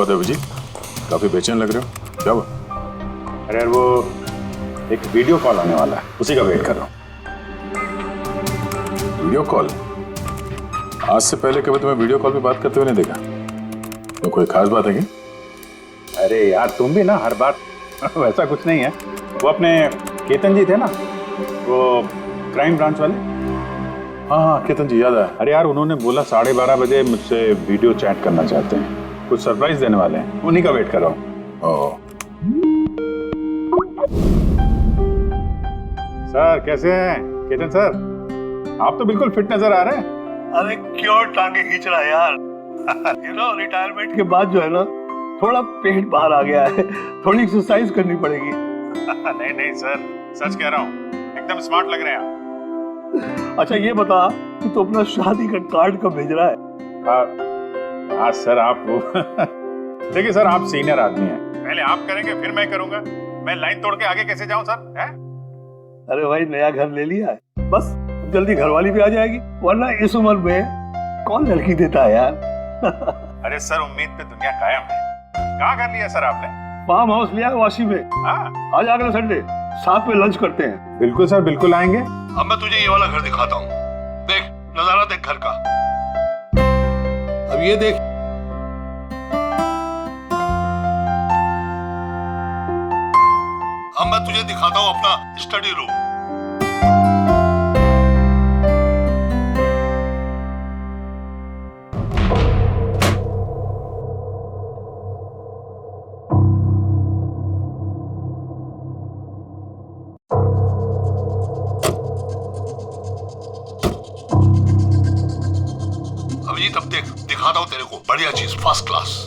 बात है विजय, काफी बेचैन लग रहे हो, क्या हुआ? अरे यार वो एक वीडियो कॉल आने वाला है, उसी का वेट कर रहा हूँ। Video call? आज से पहले कभी तुम्हें वीडियो कॉल पे बात करते हुए नहीं देखा। तो कोई खास बात है क्या? अरे यार तुम भी ना हर बार वैसा कुछ नहीं है। वो अपने केतन जी थे ना, वो क्राइम ब्रांच वाले। हाँ केतन जी, याद आया। अरे यार उन्होंने बोला 12:30 बजे मुझसे वीडियो चैट करना चाहते हैं, कुछ सरप्राइज देने वाले हैं, उन्हीं का वेट कर रहा हूँ। सर कैसे हैं केतन सर? आप तो बिल्कुल फिट नजर आ रहे हैं। अरे क्यों टांगे खींच रहा है यार? रिटायरमेंट के बाद जो है ना, थोड़ा पेट बाहर आ गया है, थोड़ी एक्सरसाइज करनी पड़ेगी। नहीं नहीं सर, सच कह रहा हूँ, एकदम स्मार्ट लग रहे हैं आप। अच्छा ये बता कि तू अपना शादी का कार्ड कब भेज रहा है? हाँ सर आप वो देखिए सर, आप सीनियर आदमी हैं, पहले आप करेंगे फिर मैं करूंगा। मैं लाइन तोड़ के आगे कैसे जाऊं सर? है? अरे भाई नया घर ले लिया है, बस जल्दी घरवाली भी आ जाएगी, वरना इस उम्र में कौन लड़की देता है यार। अरे सर उम्मीद पे दुनिया कायम है। कहाँ कर लिया सर आपने? फार्म हाउस लिया है वाशी में। हाँ आज अगले संडे साथ में लंच करते हैं। बिल्कुल सर, बिल्कुल आएंगे। अब मैं तुझे ये वाला घर दिखाता हूँ, देख नजारा देख घर का। अब ये देख, अब मैं तुझे दिखाता हूँ अपना स्टडी रूम। अभिजीत अब देख, दिखाता हूँ तेरे को बढ़िया चीज, फर्स्ट क्लास।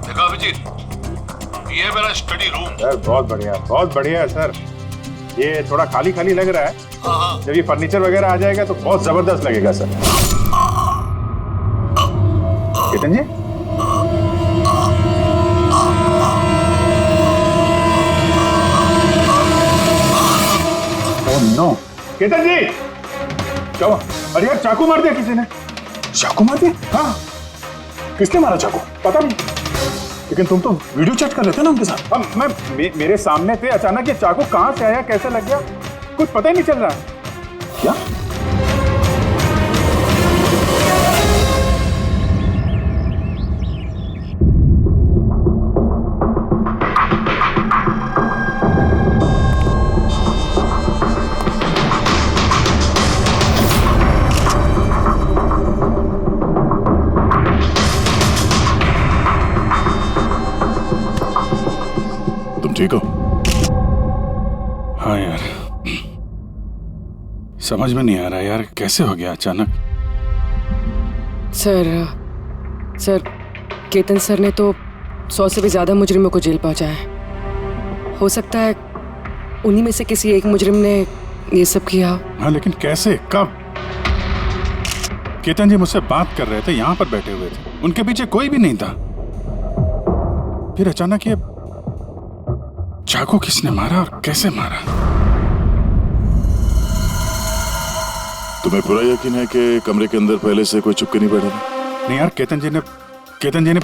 देखा अभिजीत, ये है मेरा स्टडी रूम। सर बहुत बढ़िया है सर। ये थोड़ा खाली खाली लग रहा है, हाँ जब ये फर्नीचर वगैरह आ जाएगा तो बहुत जबरदस्त लगेगा सर। केतन जी, ओह नो, केतन जी क्या हुआ? अरे यार चाकू मार दिया किसी ने। चाकू मार दिया? हाँ किसने मारा चाकू? पता नहीं। लेकिन तुम तो वीडियो चैट कर रहे थे ना उनके साथ। अब मेरे सामने थे, अचानक ये चाकू कहां से आया, कैसे लग गया, कुछ पता ही नहीं चल रहा है। क्या? तुम ठीक हो? हाँ यार, समझ में नहीं आ रहा यार, कैसे हो गया अचानक। सर केतन सर ने तो 100 से भी ज्यादा मुजरिमों को जेल पहुंचाया है। हो सकता है उन्हीं में से किसी एक मुजरिम ने ये सब किया। हाँ लेकिन कैसे, कब? केतन जी मुझसे बात कर रहे थे, यहाँ पर बैठे हुए थे, उनके पीछे कोई भी नहीं था। फिर अचानक ये चाकू किसने मारा और कैसे मारा? तुम्हें पूरा यकीन है कि कमरे के अंदर पहले से कोई छुप के नहीं बैठा था? नहीं यार, केतन जी ने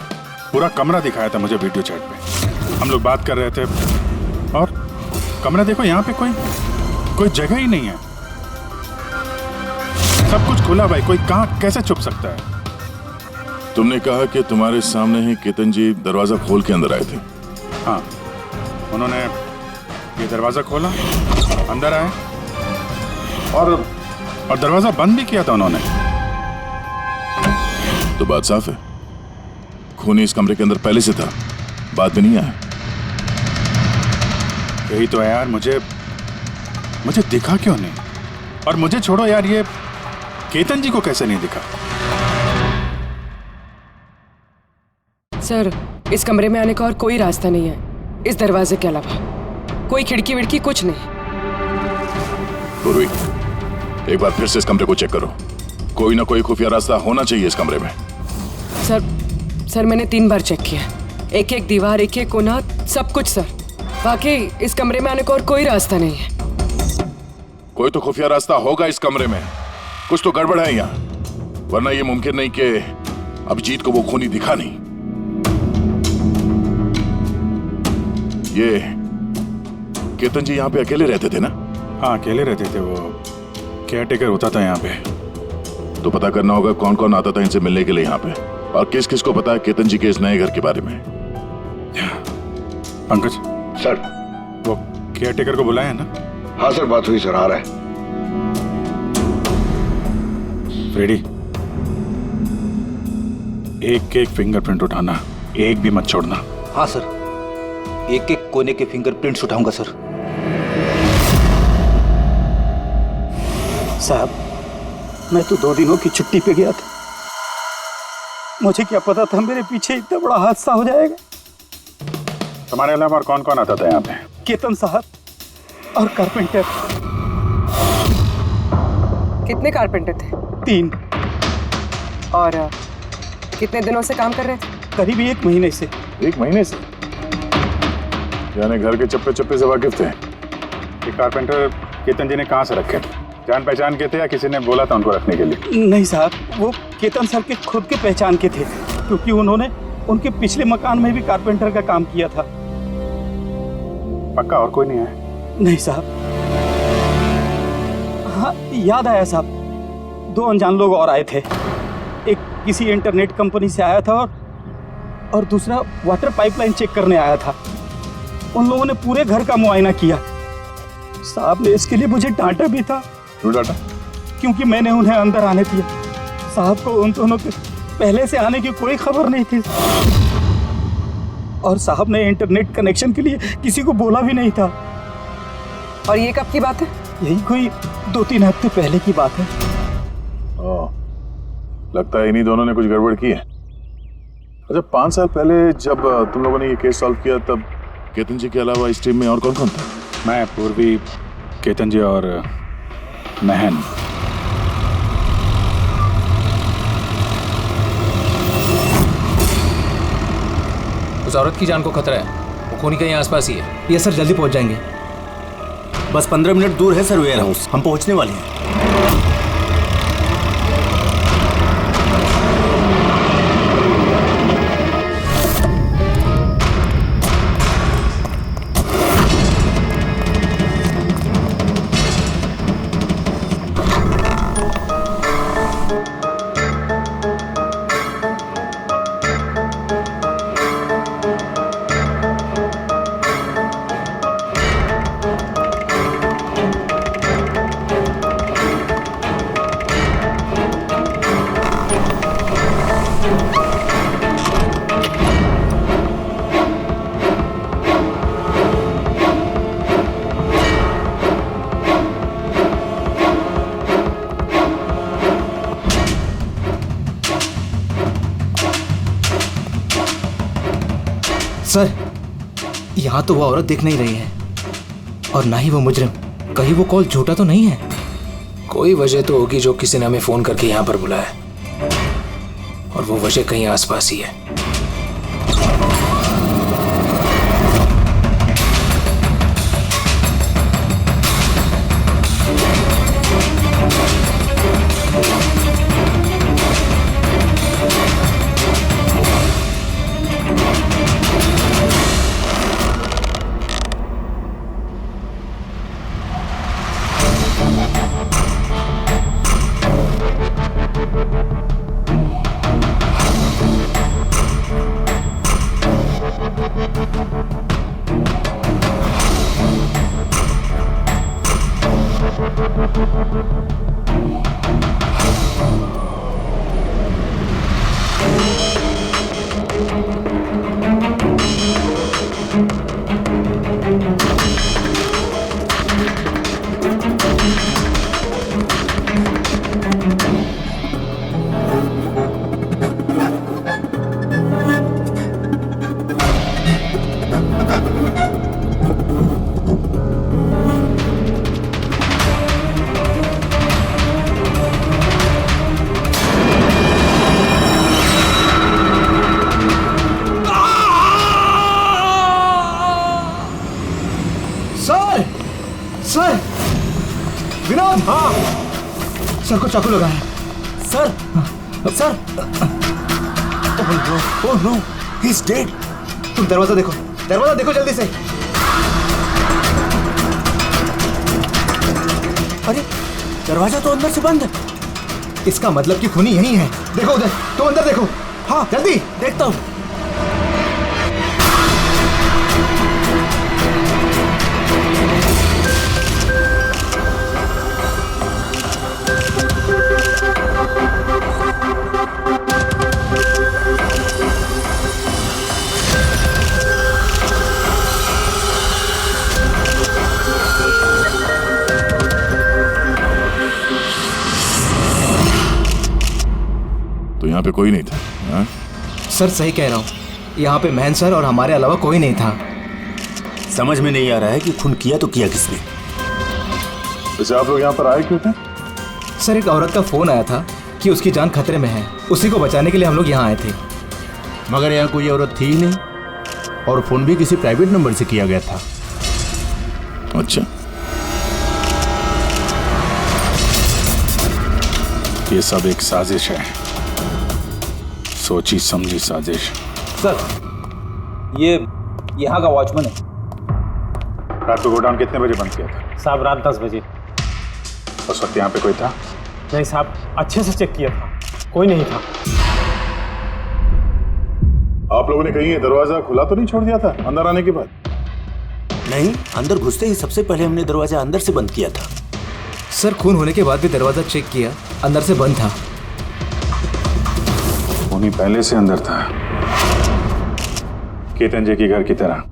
पूरा कमरा दिखाया था मुझे वीडियो चैट पे। हम लोग बात कर रहे थे और कमरा देखो, यहाँ पे कोई जगह ही नहीं है, सब कुछ खुला भाई, कोई कहाँ कैसे छुप सकता है? तुमने कहा कि तुम्हारे सामने ही केतन जी दरवाजा खोल के अंदर आए थे। हाँ, उन्होंने ये दरवाजा खोला, अंदर आए और दरवाजा बंद भी किया था उन्होंने। तो बात साफ है, खूनी इस कमरे के अंदर पहले से था, बाद में नहीं आया। यही तो है यार, मुझे दिखा क्यों नहीं? और मुझे छोड़ो यार, ये केतन जी को कैसे नहीं दिखा? सर इस कमरे में आने का और कोई रास्ता नहीं है इस दरवाजे के अलावा, कोई खिड़की विड़की कुछ नहीं। पूर्वी, एक बार फिर से इस कमरे को चेक करो। कोई ना कोई खुफिया रास्ता होना चाहिए इस कमरे में। सर मैंने 3 बार चेक किया, एक एक दीवार, एक एक कोना, सब कुछ सर। वाकई इस कमरे में आने का और कोई रास्ता नहीं है। कोई तो खुफिया रास्ता होगा इस कमरे में, कुछ तो गड़बड़ है यहाँ, वरना ये मुमकिन नहीं कि अभिजीत को वो खूनी दिखा नहीं। ये केतन जी यहाँ पे अकेले रहते थे ना? हाँ, अकेले रहते थे, वो केयर टेकर होता था यहाँ पे। तो पता करना होगा कौन कौन आता था इनसे मिलने के लिए यहाँ पे, और किस किस को पता है केतन जी के इस नए घर के बारे में। पंकज सर। वो केयर टेकर को बुलाया है ना? हाँ सर, बात हुई सर, आ रहा है। फ्रेडी, एक एक फिंगरप्रिंट उठाना, एक भी मत छोड़ना। हाँ सर, एक एक कोने के फिंगरप्रिंट्स उठाऊंगा सर। साहब, मैं तो 2 दिनों की छुट्टी पे गया था, मुझे क्या पता था मेरे पीछे इतना बड़ा हादसा हो जाएगा। तुम्हारे अलावा और कौन कौन आता था यहाँ पे? केतन साहब और कारपेंटर। कितने कारपेंटर थे? 3। और कितने दिनों से काम कर रहे थे? करीब 1 महीने से। 1 महीने से? यानी घर के चप्पे चप्पे से वाकिफ थे। ये कारपेंटर केतन जी ने कहाँ से रखे थे? जान पहचान के थे या किसी ने बोला था उनको रखने के लिए? नहीं साहब, वो केतन सर के खुद के पहचान के थे, क्योंकि उन्होंने उनके पिछले मकान में भी कारपेंटर का काम किया था। पक्का और कोई नहीं है? नहीं साहब। हाँ, याद आया साहब, 2 अनजान लोग और आए थे। एक किसी इंटरनेट कंपनी से आया था और दूसरा वाटर पाइपलाइन चेक करने आया था। उन लोगों ने पूरे घर का मुआयना किया। साहब ने इसके लिए मुझे डांटा भी था। क्यों डांटा? क्योंकि मैंने उन्हें अंदर आने दिया। साहब को उन दोनों के पहले से आने की कोई खबर नहीं थी, और साहब ने इंटरनेट कनेक्शन के लिए किसी को बोला भी नहीं था। और ये कब की बात है? यही कोई 2-3 हफ्ते पहले की बात है। ओह, लगता है इन्हीं दोनों ने कुछ गड़बड़ की है। अच्छा, 5 साल पहले जब तुम लोगों ने ये केस सॉल्व किया, तब केतन जी के अलावा इस टीम में और कौन कौन था? मैं, पूर्वी, केतन जी और महन। उस औरत की जान को खतरा है, वो खूनी कहीं आसपास ही है। ये सर, जल्दी पहुंच जाएंगे। बस 15 मिनट दूर है सर वेयर हाउस, हम पहुंचने वाले हैं। सर, यहाँ तो वो औरत दिख नहीं रही है, और ना ही वो मुजरिम। कहीं वो कॉल झूठा तो नहीं है? कोई वजह तो होगी जो किसी ने हमें फोन करके यहाँ पर बुलाया, और वो वजह कहीं आसपास ही है। सर को चाकू लगा है। Sir sir oh no, he is dead. तुम दरवाजा देखो जल्दी से। अरे दरवाजा तो अंदर से बंद है। इसका मतलब कि खूनी यही है। देखो उधर, तुम अंदर देखो। हाँ जल्दी। देखता हूँ। तो यहाँ पे कोई नहीं था? हाँ? सर सही कह रहा हूँ, यहाँ पे महन सर और हमारे अलावा कोई नहीं था। समझ में नहीं आ रहा है कि खून किया तो किया किसने। वैसे आप लोग यहाँ पर आए क्यों थे? सर एक औरत का फोन आया था कि उसकी जान खतरे में है, उसी को बचाने के लिए हम लोग यहाँ आए थे। मगर यहाँ कोई औरत थी ही नहीं और फोन भी किसी प्राइवेट नंबर से किया गया था। अच्छा, ये सब एक साजिश है, सोची समझी साजिश। सर ये यहाँ का वॉचमैन है। रात को गोडाउन कितने बजे बंद किया था? साहब रात 10 बजे। उस वक्त यहाँ पे कोई था? नहीं साहब, अच्छे से चेक किया था, कोई नहीं था। आप लोगों ने कहीं ये दरवाजा खुला तो नहीं छोड़ दिया था अंदर आने के बाद? नहीं, अंदर घुसते ही सबसे पहले हमने दरवाजा अंदर से बंद किया था। सर खून होने के बाद भी दरवाजा चेक किया, अंदर से बंद था। खूनी पहले से अंदर था, केतन जी के घर की तरह।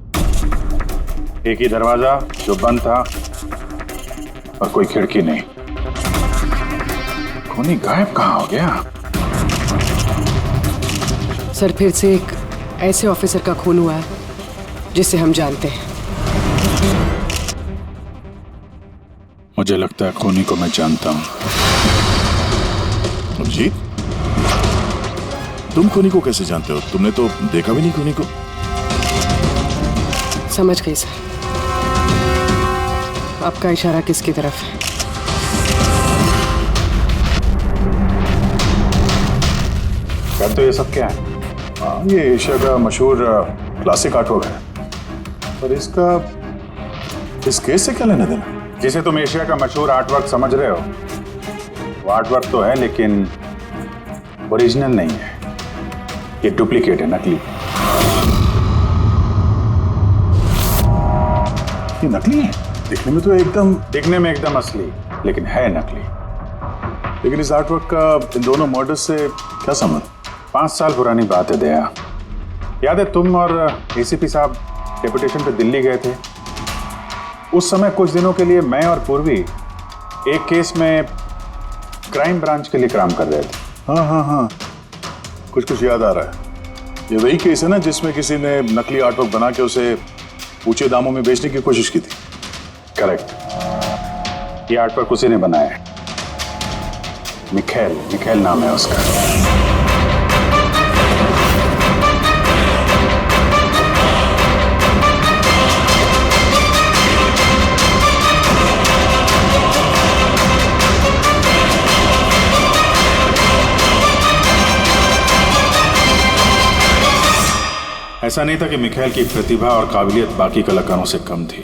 एक ही दरवाजा जो बंद था और कोई खिड़की नहीं। खूनी गायब कहाँ हो गया? सर फिर से एक ऐसे ऑफिसर का खून हुआ है जिसे हम जानते हैं। मुझे लगता है खूनी को मैं जानता हूं। अभिजीत, तुम खूनी को कैसे जानते हो? तुमने तो देखा भी नहीं खूनी को। समझ गई सर, आपका इशारा किसकी तरफ है? क्या तो ये सब क्या है? हाँ, ये एशिया का मशहूर क्लासिक आर्टवर्क है, पर इसका इस केस से क्या लेना देना? जिसे तुम एशिया का मशहूर आर्टवर्क समझ रहे हो, वो आर्टवर्क तो है लेकिन ओरिजिनल नहीं है। ये डुप्लीकेट है, नकली। ये नकली है? दिखने में तो एकदम असली, लेकिन है नकली। लेकिन इस आर्टवर्क का इन दोनों मर्डर्स से क्या संबंध? 5 साल पुरानी बात है दया। याद है तुम और एसीपी साहब डेपुटेशन पे दिल्ली गए थे? उस समय कुछ दिनों के लिए मैं और पूर्वी एक केस में क्राइम ब्रांच के लिए काम कर रहे थे। हाँ, कुछ याद आ रहा है। ये वही केस है ना जिसमें किसी ने नकली आर्टवर्क बना के उसे ऊंचे दामों में बेचने की कोशिश की थी? करेक्ट। ये आर्टवर्क उसी ने बनाया है। मिखेल नाम है उसका। ऐसा नहीं था कि मिखेल की प्रतिभा और काबिलियत बाकी कलाकारों से कम थी।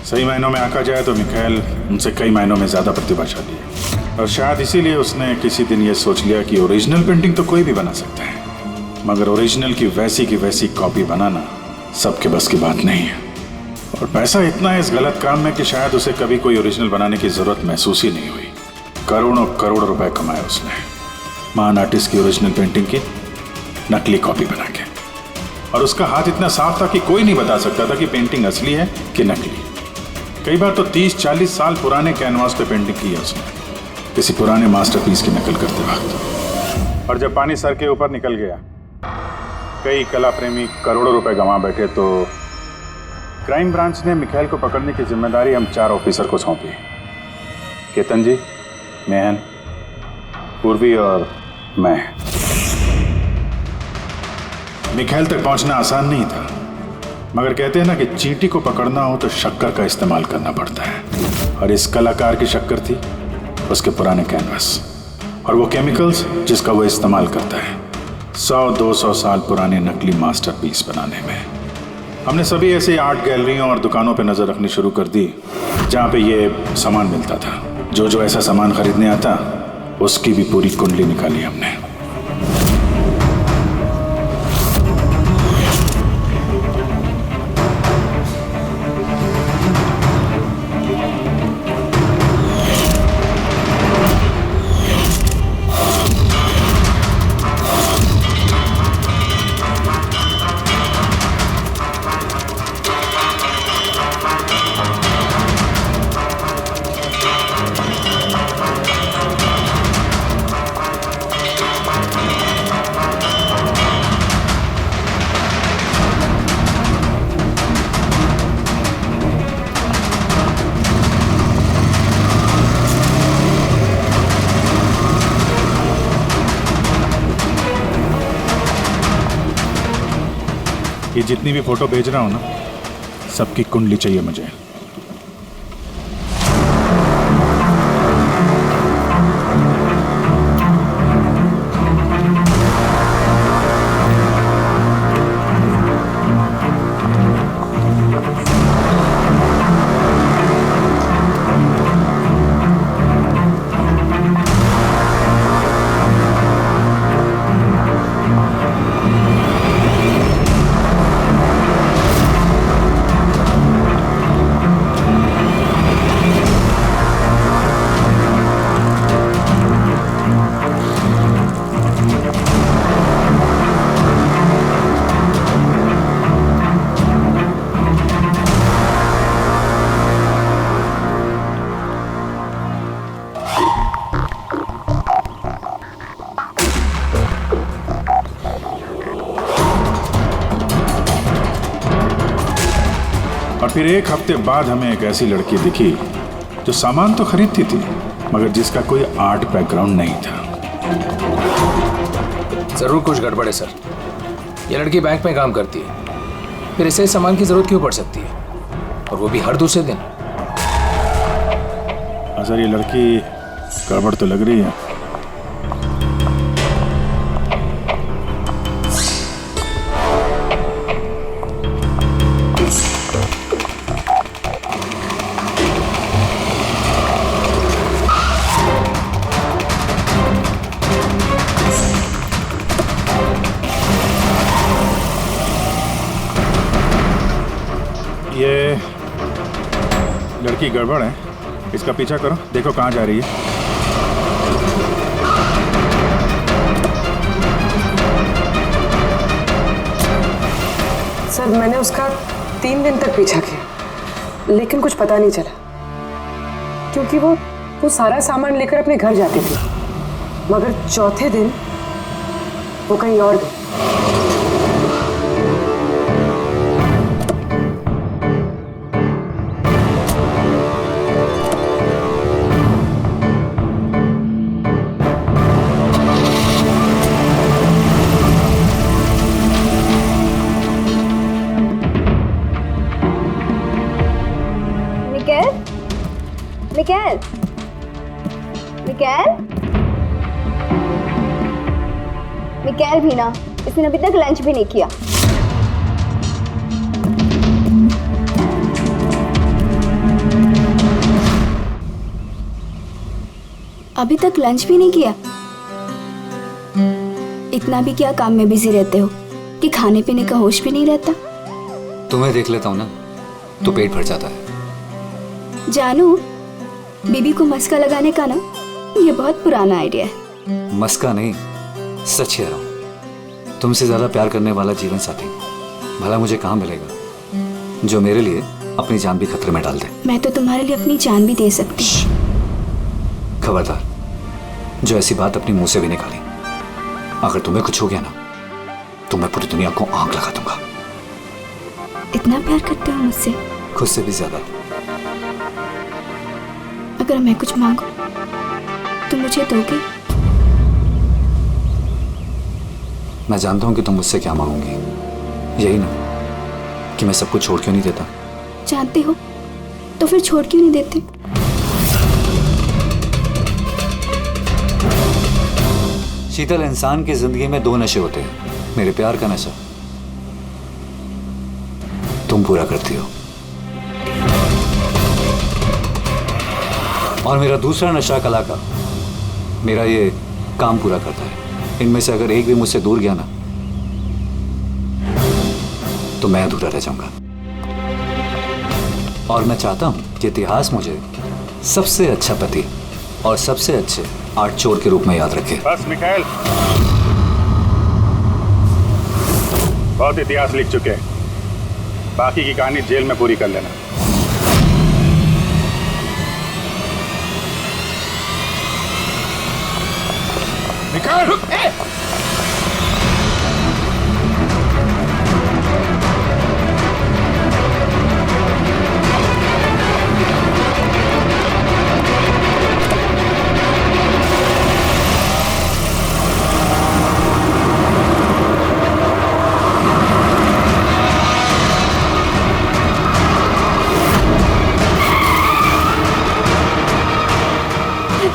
सही मायनों में आंका जाए तो मिखेल उनसे कई मायनों में ज्यादा प्रतिभाशाली है, और शायद इसीलिए उसने किसी दिन ये सोच लिया कि ओरिजिनल पेंटिंग तो कोई भी बना सकता है, मगर ओरिजिनल की वैसी कॉपी बनाना सबके बस की बात नहीं है। और पैसा इतना है इस गलत काम में कि शायद उसे कभी कोई ओरिजिनल बनाने की जरूरत महसूस ही नहीं हुई। करोड़ रुपए कमाए उसने महान आर्टिस्ट की ओरिजिनल पेंटिंग की नकली कॉपी बना के। और उसका हाथ इतना साफ था कि कोई नहीं बता सकता था कि पेंटिंग असली है कि नकली। कई बार तो 30-40 साल पुराने कैनवास पे पेंटिंग की है उसने, किसी पुराने मास्टरपीस की नकल करते वक्त। और जब पानी सर के ऊपर निकल गया, कई कला प्रेमी करोड़ों रुपए गंवा बैठे, तो क्राइम ब्रांच ने मिखेल को पकड़ने की जिम्मेदारी हम 4 ऑफिसर को सौंपी। केतन जी, मेहन, पूर्वी और मैं। मिखेल तक पहुंचना आसान नहीं था, मगर कहते हैं ना कि चींटी को पकड़ना हो तो शक्कर का इस्तेमाल करना पड़ता है, और इस कलाकार की शक्कर थी उसके पुराने कैनवस और वो केमिकल्स जिसका वो इस्तेमाल करता है 100-200 साल पुराने नकली मास्टरपीस बनाने में। हमने सभी ऐसे आर्ट गैलरियों और दुकानों पे नजर रखनी शुरू कर दी जहाँ पे ये सामान मिलता था। जो ऐसा सामान खरीदने आता उसकी भी पूरी कुंडली निकाली हमने। ये जितनी भी फोटो भेज रहा हूं ना, सबकी कुंडली चाहिए मुझे। और फिर एक हफ्ते बाद हमें एक ऐसी लड़की दिखी जो सामान तो खरीदती थी मगर जिसका कोई आर्ट बैकग्राउंड नहीं था। जरूर कुछ गड़बड़ है सर। ये लड़की बैंक में काम करती है, फिर इसे सामान की जरूरत क्यों पड़ सकती है, और वो भी हर दूसरे दिन। सर ये लड़की गड़बड़ तो लग रही है। ये लड़की गड़बड़ है, इसका पीछा करो, देखो कहाँ जा रही है। सर मैंने उसका 3 दिन तक पीछा किया लेकिन कुछ पता नहीं चला, क्योंकि वो सारा सामान लेकर अपने घर जाती थी, मगर चौथे दिन वो कहीं और गई। मिकेल, मिकेल, मिकेल भी ना, इसने अभी तक लंच भी नहीं किया। अभी तक लंच भी नहीं किया? इतना भी क्या काम में बिजी रहते हो कि खाने पीने का होश भी नहीं रहता? तुम्हें देख लेता हूँ ना तो पेट भर जाता है। जानू, बीबी को मस्का लगाने का ना ये बहुत पुराना आइडिया है। मस्का नहीं, सच कह रहा हूँ। तुमसे ज्यादा प्यार करने वाला जीवन साथी भला मुझे कहाँ मिलेगा जो मेरे लिए अपनी जान भी खतरे में डाल दे। मैं तो तुम्हारे लिए अपनी जान भी दे सकती। खबरदार, जो ऐसी बात अपने मुंह से भी निकाली। अगर तुम्हें कुछ हो गया ना तो मैं पूरी दुनिया को आग लगा दूंगा। इतना प्यार करते हो मुझसे? खुद से भी ज्यादा। अगर मैं कुछ मांगू तो मुझे दोगे? मैं जानता हूं कि तुम मुझसे क्या मांगोगी, यही ना कि मैं सब कुछ छोड़ क्यों नहीं देता। जानते हो तो फिर छोड़ क्यों नहीं देते? शीतल, इंसान की जिंदगी में दो नशे होते हैं, मेरे प्यार का नशा तुम पूरा करती हो, और मेरा दूसरा नशा कला का, मेरा ये काम पूरा करता है। इनमें से अगर एक भी मुझसे दूर गया ना तो मैं अधूरा रह जाऊंगा। और मैं चाहता हूं कि इतिहास मुझे सबसे अच्छा पति और सबसे अच्छे आर्ट चोर के रूप में याद रखे। बस मिखाइल, बहुत इतिहास लिख चुके हैं, बाकी की कहानी जेल में पूरी कर लेना। मिखाइल,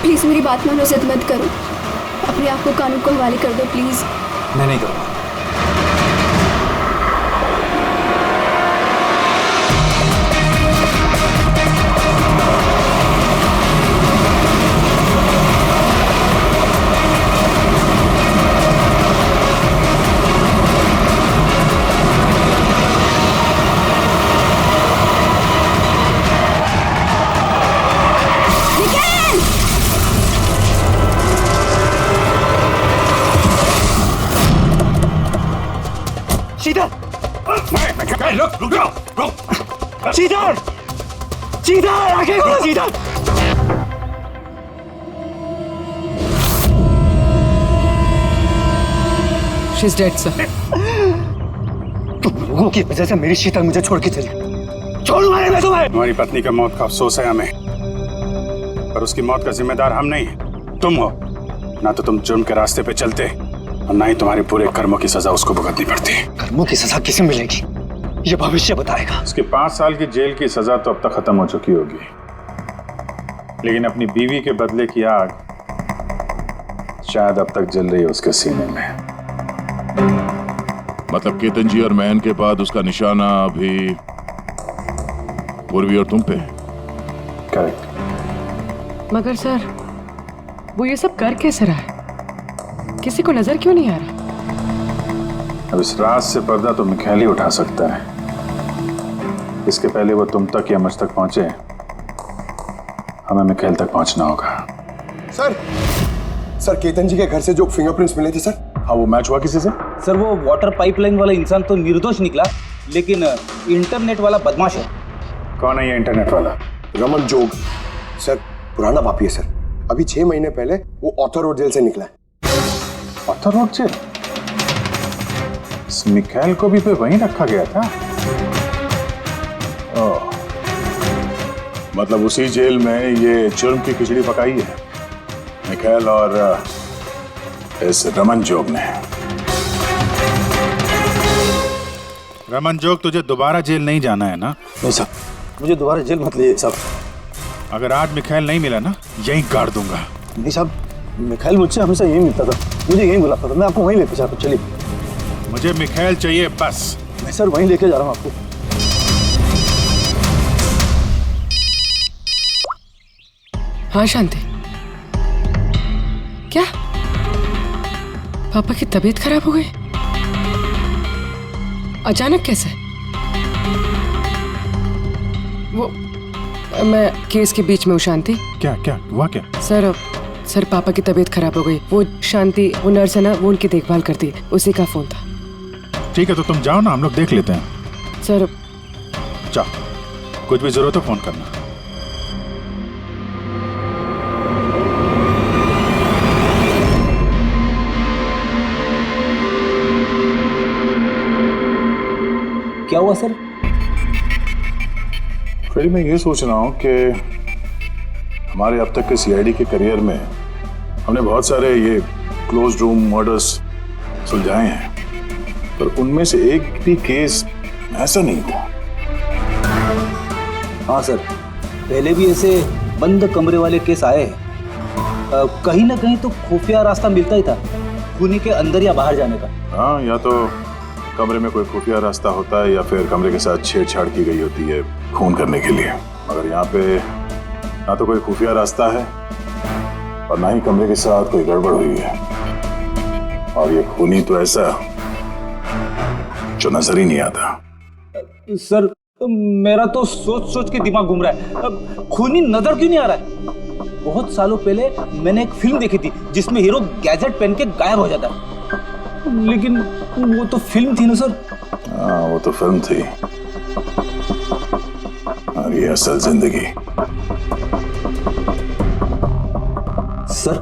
प्लीज मेरी बात मानो, जिद मत करो, अपने आप को कानून को हवाले कर दो प्लीज। मैं नहीं करूंगा। शीतल, शीतल, आगे खोलो शीतल। She's dead, sir. तुम लोगों की वजह से मेरी शीतल मुझे छोड़ के चली। छोड़ूंगा नहीं मैं तुम्हें। तुम्हारी पत्नी का मौत का अफसोस है हमें, पर उसकी मौत का जिम्मेदार हम नहीं, तुम हो। ना तो तुम जुर्म के रास्ते पे चलते और ना ही तुम्हारे पूरे कर्मों की सजा उसको भुगतनी पड़ती। कर्मों की सजा किसे मिलेगी ये भविष्य बताएगा। उसके 5 साल की जेल की सजा तो अब तक खत्म हो चुकी होगी, लेकिन अपनी बीवी के बदले की आग शायद अब तक जल रही है उसके सीने में। मतलब केतन जी और महन के बाद उसका निशाना अभी पूर्वी और तुम पे। करेक्ट। मगर सर, वो ये सब कर कैसे रहा है? किसी को नजर क्यों नहीं आ रहा? अब इस राज से पर्दा तो मिखाइल ही उठा सकता है। इसके पहले वो तुम तक या मुझ तक पहुंचे, हमें मिखाइल तक पहुंचना होगा। सर केतन जी के घर से जो फिंगरप्रिंट्स मिले थे सर। हाँ, वो मैच हुआ किसी से? सर वो वाटर पाइपलाइन वाला इंसान तो निर्दोष निकला, लेकिन इंटरनेट वाला बदमाश है। कौन है ये इंटरनेट वाला? रमन जोग सर, पुराना पापी है सर। अभी 6 महीने पहले वो ऑथर रोड जेल से निकला है। Arthur road jail? इस मिखाइल को भी पे वहीं रखा गया था। ओह, मतलब उसी जेल में ये जुर्म की खिचड़ी पकाई है मिखाइल और इस रमन जोग ने। रमन जोग, तुझे दोबारा जेल नहीं जाना है ना? नहीं साहब, मुझे दोबारा जेल मत ले साहब। अगर आज मिखाइल नहीं मिला ना, यहीं गाड़ दूंगा। नहीं साहब, मिखाइल मुझसे हमेशा यही मिलता था, मुझे यही बुलाता था, मैं आपको वहीं लेके जाता हूँ। चलिए। मुझे मिखाइल चाहिए बस। मैं सर वहीं लेके जा रहा हूँ आपको। हाँ शांति, क्या पापा की तबीयत खराब हो गई? अचानक कैसे? वो मैं केस के बीच में हूँ शांति। क्या क्या हुआ क्या? सर पापा की तबीयत खराब हो गई। वो शांति, वो नर्स है ना, वो उनकी देखभाल करती है, उसी का फोन था। ठीक है, तो तुम जाओ ना, हम लोग देख लेते हैं। सर जाओ, कुछ भी जरूरत हो फोन करना। क्या हुआ सर? फिर मैं ये सोच रहा हूँ कि हमारे अब तक के सीआईडी के करियर में हमने बहुत सारे ये क्लोज रूम मर्डर्स सुलझाए हैं, पर उनमें से एक भी केस ऐसा नहीं हुआ। हाँ सर, पहले भी ऐसे बंद कमरे वाले केस आए हैं। कहीं ना कहीं तो खुफिया रास्ता मिलता ही था। खूनी के अंदर या बाहर जाने का। हाँ, या तो कमरे में कोई खुफिया रास्ता होता है या फिर कमरे के साथ छेड़छाड़ की गई होती है खून करने के लिए। मगर यहाँ पे ना तो कोई खुफिया रास्ता है और ना ही कमरे के साथ कोई गड़बड़ हुई है। और ये खूनी तो ऐसा जो नजर ही नहीं आता। सर मेरा तो सोच सोच के दिमाग घूम रहा है। खूनी नजर क्यों नहीं आ रहा है? बहुत सालों पहले मैंने एक फिल्म देखी थी जिसमें हीरो गैजेट पहन के गायब हो जाता है, लेकिन वो तो फिल्म थी ना सर। हाँ, वो तो फिल्म थी और ये असल जिंदगी। सर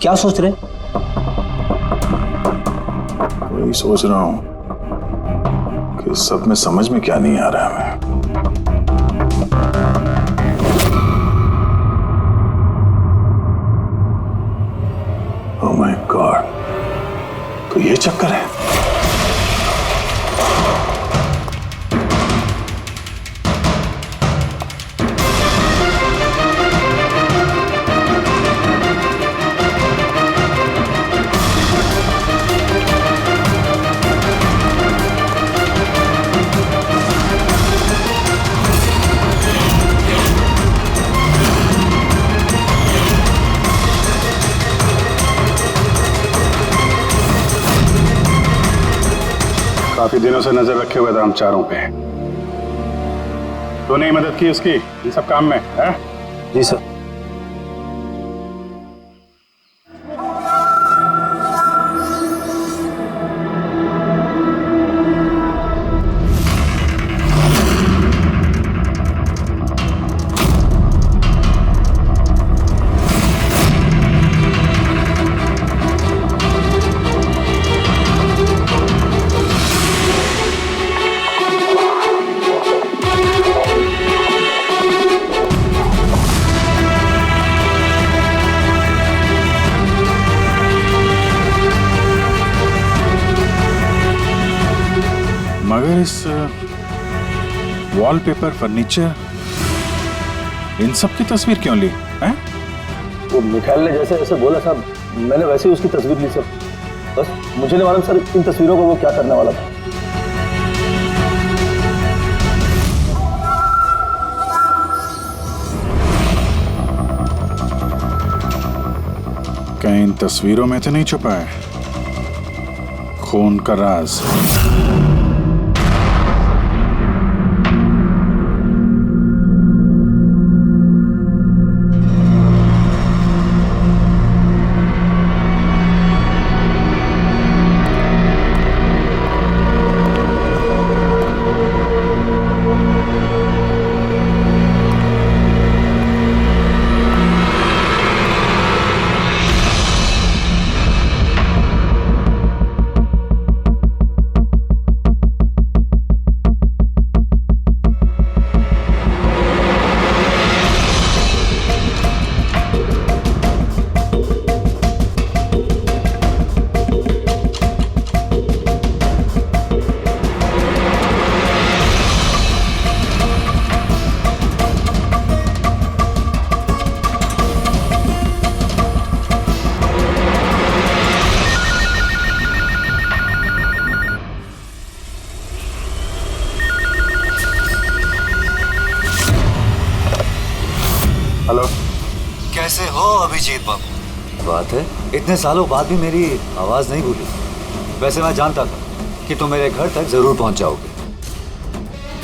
क्या सोच रहे? वही सोच रहा हूँ कि सब में समझ में क्या नहीं आ रहा है हमें। ओह माय गॉड, तो ये चक्कर है। काफी दिनों से नजर रखे हुए थे हम चारों पे। तो नहीं मदद की उसकी इन सब काम में है? जी सर। मगर इस वॉलपेपर, फर्नीचर, इन सब की तस्वीर क्यों ली है? वो मिखाइल ने जैसे जैसे बोला साहब, मैंने वैसे ही उसकी तस्वीर ली सर। बस मुझे नहीं मालूम सर इन तस्वीरों को वो क्या करने वाला था। कहीं इन तस्वीरों में तो नहीं छुपा है खून का राज? हेलो, कैसे हो अभिजीत बाबू? बात है इतने सालों बाद भी मेरी आवाज नहीं भूली। वैसे मैं जानता था कि तुम मेरे घर तक जरूर पहुंच जाओगे,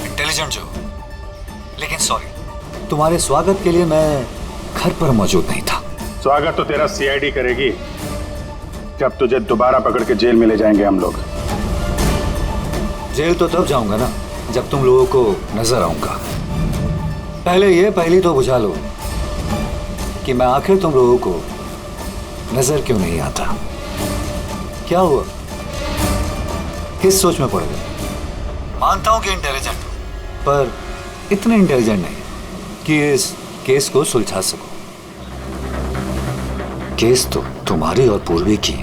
इंटेलिजेंट जो। लेकिन सॉरी, तुम्हारे स्वागत के लिए मैं घर पर मौजूद नहीं था। स्वागत तो तेरा सीआईडी करेगी जब तुझे दोबारा पकड़ के जेल में ले जाएंगे हम लोग। जेल तो तब जाऊंगा ना जब तुम लोगों को नजर आऊंगा। पहले तो बुझा लो कि मैं आखिर तुम लोगों को नजर क्यों नहीं आता। क्या हुआ, किस सोच में पड़ गए? मानता हूं कि इंटेलिजेंट हो, पर इतने इंटेलिजेंट नहीं कि इस केस को सुलझा सको। केस तो तुम्हारी और पूर्वी की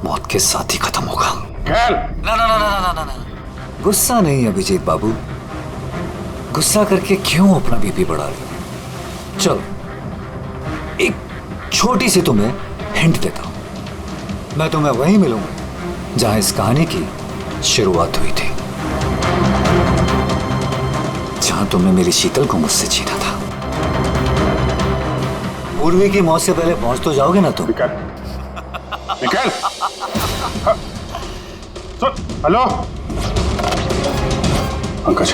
मौत के साथ ही खत्म होगा। ना ना ना ना ना ना ना, गुस्सा नहीं अभिजीत बाबू, गुस्सा करके क्यों अपना बीपी बढ़ा रहे हो? चलो एक छोटी सी तुम्हें हिंट देता हूं। मैं तुम्हें वहीं मिलूंगा जहां इस कहानी की शुरुआत हुई थी, जहां तुमने मेरी शीतल को मुझसे छीना था। पूर्वी की मौत से पहले पहुंच तो जाओगे ना तुम? निकल। हेलो पंकज,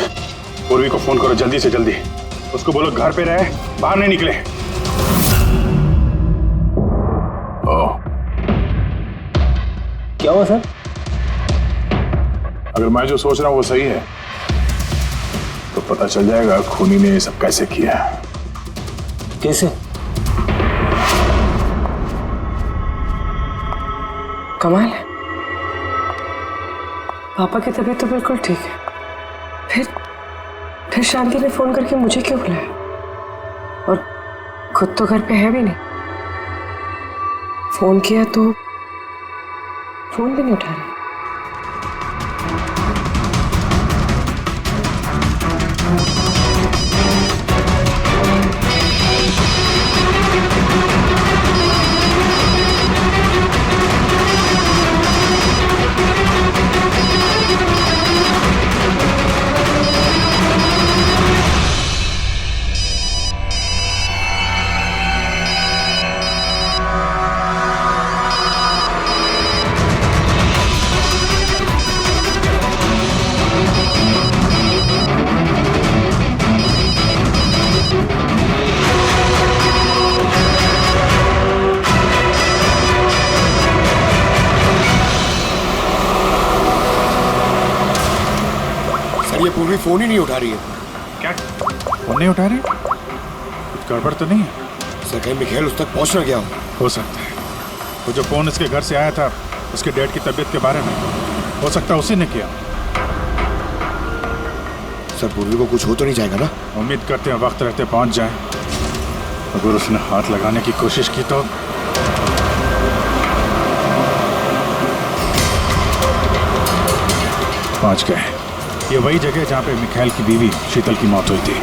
पूर्वी को फोन करो जल्दी से जल्दी। उसको बोलो घर पे रहे, बाहर नहीं निकले। क्या हुआ सर? अगर मैं जो सोच रहा हूं वो सही है तो पता चल जाएगा खूनी ने ये सब कैसे किया। कैसे? कमाल है, पापा की तबीयत तो बिल्कुल ठीक है, फिर शांति ने फोन करके मुझे क्यों बुलाया? और खुद तो घर पे है भी नहीं। फोन किया तो फोन भी नहीं उठा रही। ये पूर्वी फोन ही नहीं उठा रही है। क्या फोन नहीं उठा रही? कुछ गड़बड़ तो नहीं है? सर कहीं मिखेल उस तक पहुंच ना गया हो सकता है। वो जो फोन इसके घर से आया था उसके डैड की तबीयत के बारे में, हो सकता है उसी ने किया। सर पूर्वी को कुछ हो तो नहीं जाएगा ना? उम्मीद करते हैं वक्त रहते पहुंच जाए। अगर उसने हाथ लगाने की कोशिश की तो पहुंच गए। ये वही जगह जहां पे मिखाइल की बीवी शीतल की मौत हुई थी।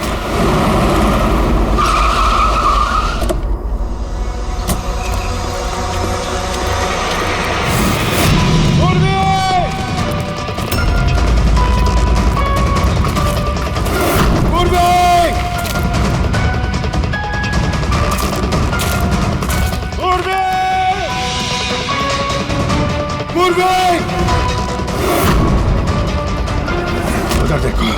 उधर देखो।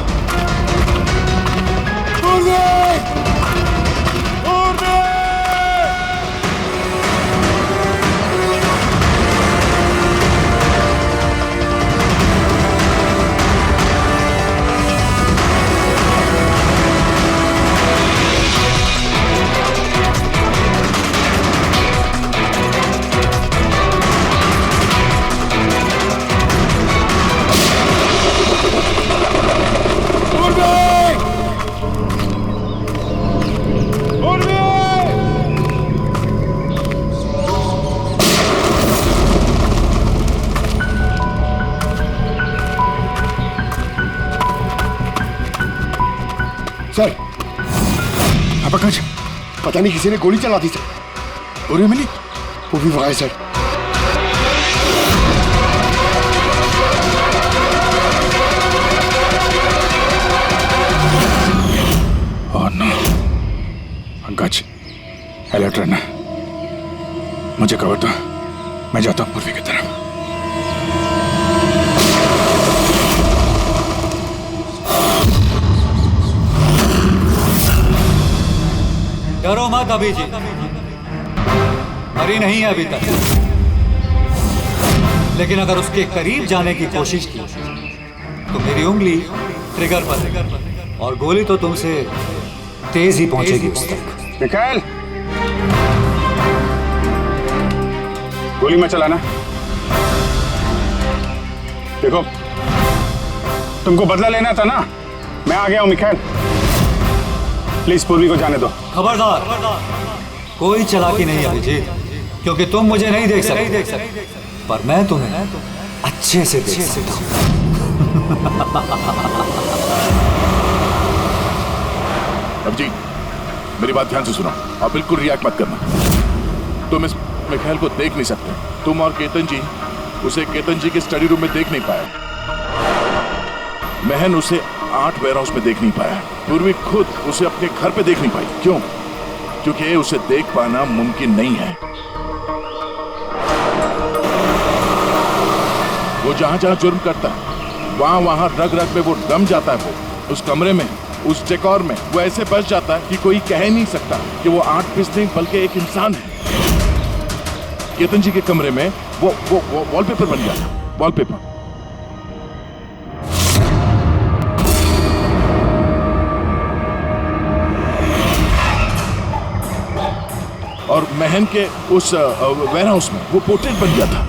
सर पंकज, पता नहीं किसी ने गोली चला दी सर। पूरी मिली? पूर्वी वहां है सर। और नो पंकज, अलर्ट रहना। मुझे कवर दो, मैं जाता हूँ पूर्वी की तरफ। डरो मत अभी जी, मरी नहीं है अभी तक। लेकिन अगर उसके करीब जाने की कोशिश की तो मेरी उंगली ट्रिगर पर और गोली तो तुमसे तेज ही पहुंचेगी उस तक। मिखाइल, गोली मत चलाना। देखो, तुमको बदला लेना था ना, मैं आ गया हूं मिखाइल। प्लीज पूर्वी को जाने दो। खबरदार, कोई चालाकी नहीं अभिजीत, क्योंकि तुम मुझे नहीं देख सकते, पर मैं तुम्हें अच्छे से देख सकता हूं। अभिजीत, मेरी बात ध्यान से सुनो। आप बिल्कुल रिएक्ट मत करना। तुम इस मिखाइल को देख नहीं सकते। तुम और केतन जी उसे केतन जी के स्टडी रूम में देख नहीं पाए। महन उसे आर्ट वेयरहाउस में देख नहीं पाया। पूर्वी खुद उसे अपने घर पे देख नहीं पाई। क्यों? क्योंकि उसे देख पाना मुमकिन नहीं है। वो जहां जहां जुर्म करता है वहां वहां रग रग में वो दम जाता है। वो उस कमरे में, उस डेकोर में वो ऐसे बस जाता है कि कोई कह नहीं सकता कि वो आर्ट पीस नहीं बल्कि एक इंसान है। केतन जी के कमरे में वो वॉलपेपर बन गया था। वॉलपेपर। और महन के उस वेयरहाउस में वो पोर्ट्रेट बन गया था।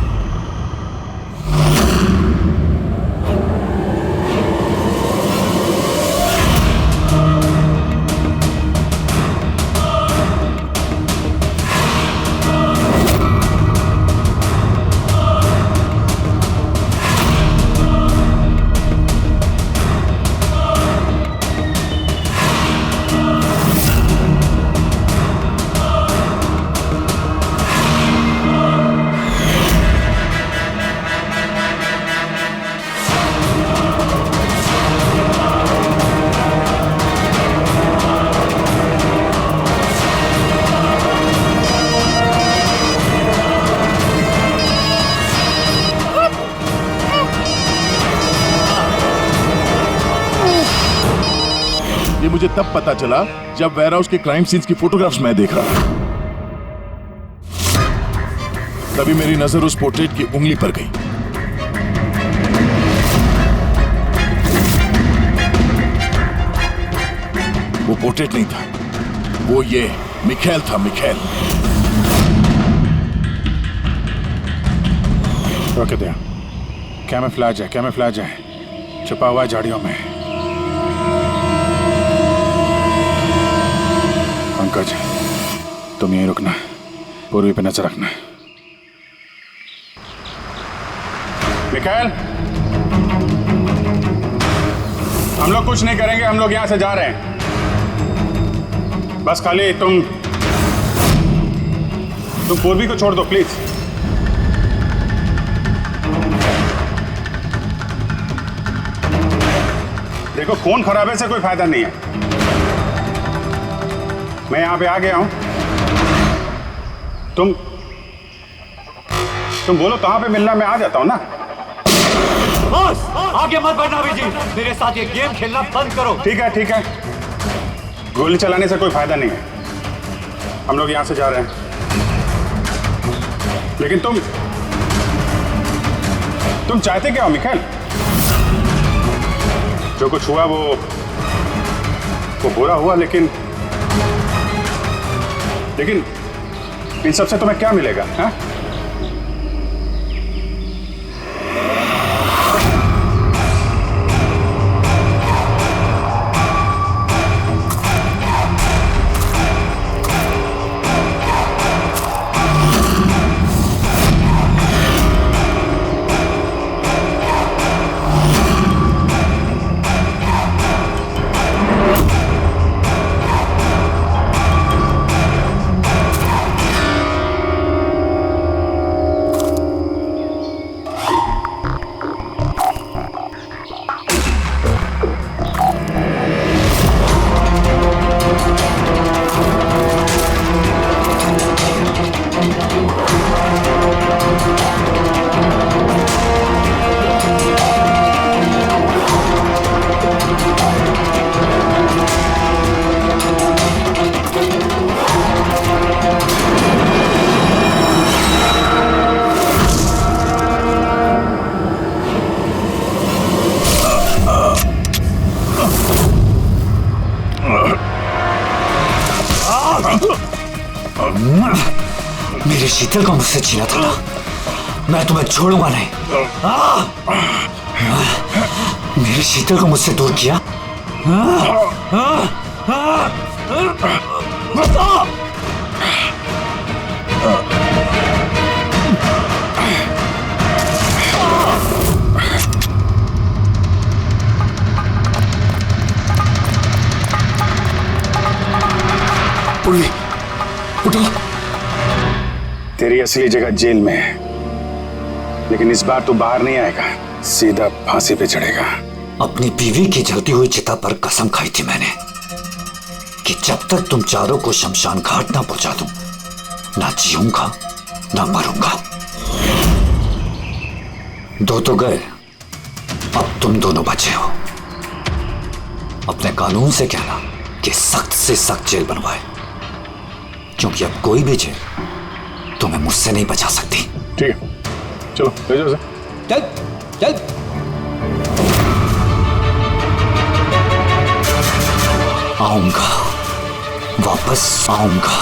ये मुझे तब पता चला जब वेयरहाउस के क्राइम सीन्स की फोटोग्राफ्स मैं देख रहा था। तभी मेरी नजर उस पोर्ट्रेट की उंगली पर गई। वो पोर्ट्रेट नहीं था, वो ये मिखाइल था। मिखाइल। रोके दिया। कैमोफ्लेज है, कैमोफ्लेज है, छुपा हुआ है झाड़ियों में। पंकज, तुम यहीं रुकना, पूर्वी पे नजर रखना। मिखाइल, हम लोग कुछ नहीं करेंगे, हम लोग यहां से जा रहे हैं। बस खाली तुम पूर्वी को छोड़ दो प्लीज। देखो, खून खराबे से कोई फायदा नहीं है। मैं यहां पे आ गया हूं। तुम बोलो कहां पे मिलना, मैं आ जाता हूं ना। बस आगे मत बढ़ना जी, मेरे साथ ये गेम खेलना बंद करो। ठीक है, ठीक है। गोली चलाने से कोई फायदा नहीं है। हम लोग यहां से जा रहे हैं, लेकिन तुम चाहते क्या हो मिखाइल? जो कुछ हुआ वो बुरा हुआ, लेकिन इन सबसे तुम्हें क्या मिलेगा? हाँ? मेरे शीतल को मुझसे छीना था ना, मैं तुम्हें छोड़ूंगा नहीं। मेरे शीतल को मुझसे दूर किया। पूर्वी, उठो। तेरी असली जगह जेल में है, लेकिन इस बार तू बाहर नहीं आएगा, सीधा फांसी पे चढ़ेगा। अपनी बीवी की जलती हुई चिता पर कसम खाई थी मैंने कि जब तक तुम चारों को शमशान घाट ना पहुंचा दूं, ना जीऊंगा ना मरूंगा। दो तो गए, अब तुम दोनों बचे हो। अपने कानून से कहना कि सख्त से सख्त जेल बनवाए, क्योंकि अब कोई भी जेल तुम्हें मुझसे नहीं बचा सकती। ठीक है, चलो ले जाओ उसे। चल चल। आऊंगा, वापस आऊंगा।